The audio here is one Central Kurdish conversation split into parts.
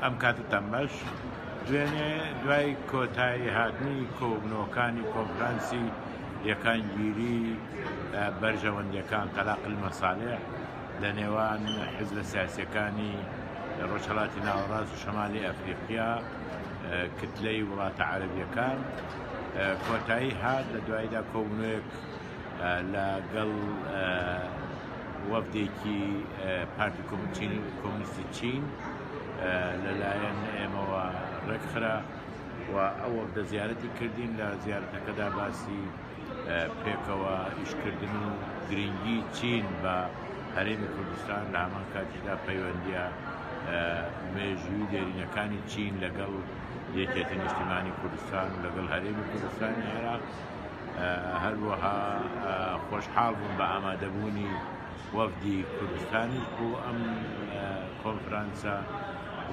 ئەم کاتتان باش دوای کۆتایی هاتنی کۆبنەوەکانی کۆنفرانسی یەکانگیری بەرژەوەندیەکان تەلاق المەسالێح لە نێوان حیزبە سیاسیەکانی ڕۆژهەڵاتی ناوەڕاست و شەمالی ئەفریقیا کتلەی وڵاتە عەرەبیەکان کۆتایی هات لە دوایدا کۆبنەوەیەک لەگەڵ وەفدێکی پارتی کۆمونیستی چین لەلایەن ئێمەوە ڕێکخرا و ئەو وەفدە زیارەتی کردین لە زیارەتەکەدا باسی پێکەوە ئیشکردن و گرنگی چین بە هەرێمی کوردستان لە هەمان کاتیشدا پەیوەندیە مێژووی دێرینەکانی چین لەگەڵ یەکێتی نیشتیمانی کوردستان و لەگەڵ هەرێمی کوردستانی عێراق هەروەها خۆشحاڵ بوون بە ئامادەبوونی وەفدی کوردستانیش بۆ ئەم کۆنفرانسە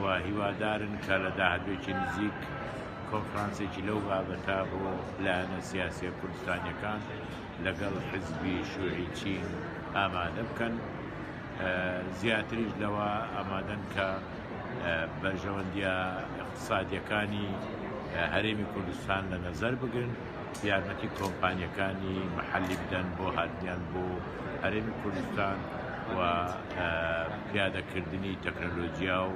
و هیوادارن کە لە داهاتوێکی نزیک کۆنفرانسێکی لەو بابەتە بۆ لایەنە سیاسیە کوردستانیەکان لەگەڵ حیزبی شیوعی چین ئامادە بکەن زیاتریش لەوە ئامادەن کە بەرژەوەندیە اقتصادیەکانی هەرێمی کوردستان لە نەزەر بگرن یارمەتی کۆمپانیەکانی محەلی بدەن بۆ هاتنیان بۆ هەرێمی کوردستان و پیادەکردنی تەکنۆلۆژیا و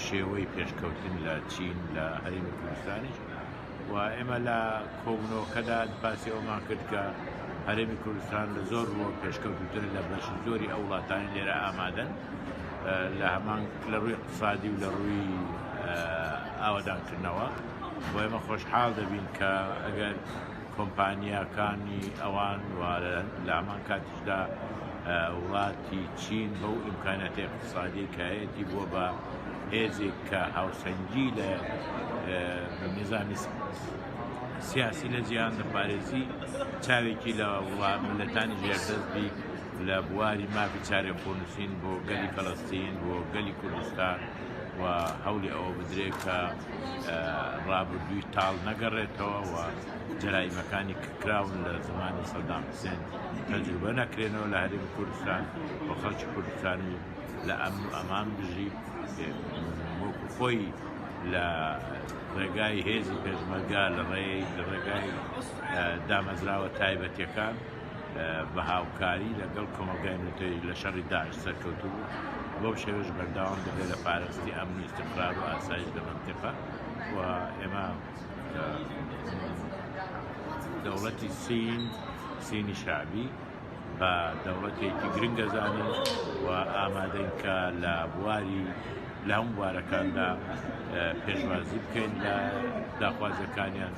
شێوەی پێشکەوتن لە چین لە هەرێمی کوردستانیش و ئێمە لە کۆبنەوەکەدا باسی ئەومان کرد کە هەرێمی کوردستان لە زۆر ڕۆ پێشکەوتوتر لە بەشی زۆری ئەو وڵاتانی لێرە ئامادەن لە هەمان لە ڕووی اقتصادی و لە ڕووی ئاوەدانکردنەوە بۆ ئێمە خۆشحاڵ دەبین کە ئەگەر کۆمپانیاکانی ئەوان لە هەمان کاتیشدا وڵاتی چین بەو ئیمکاناتی اقتصادی کە هەیەی بۆ بە هێزێک کە هاوسەنگی لە نظامی سیاسی لە جیهان دەپارێزی چاوێکی لە ملەتانی ژێردەستبی لە بواری مافی چارەخۆنووسین بۆ گەلی فەڵەستین بۆ گەلی کوردستان و هەولی ئەوە بدرێت کە ڕابردووی تاڵ نەگەڕێتەوە و جەرایمەکانی کراون لە زمانی سەدام حوسێن تەجروبە نەکرێنەوە لە هەرێمی کوردستان بۆ خەڵکی کوردستانی لە ئەمن و ئەمان بژی وەکو خۆی لە ڕێگای هێزی پێشمەرگا لە ڕێگای دامەزراوە تایبەتیەکان بە هاوکاری لەگەڵ کۆمەلگای نوێتەوەی لە شەڕی داعش سەرکەوتوو بوو بۆ شێوەش بەرداوام دەبێت لە پارێزی ئەمن و ئیستیقرار و ئاسایش لە مەنتیقە و ئێمە دەوڵەتی سینی شعبی بە دەوڵەتێکی گرنگەزانین و ئامادەین کە لە بواری لە هەموو بوارەکاندا پێشوازی بکەین لە داخوازیەکانیان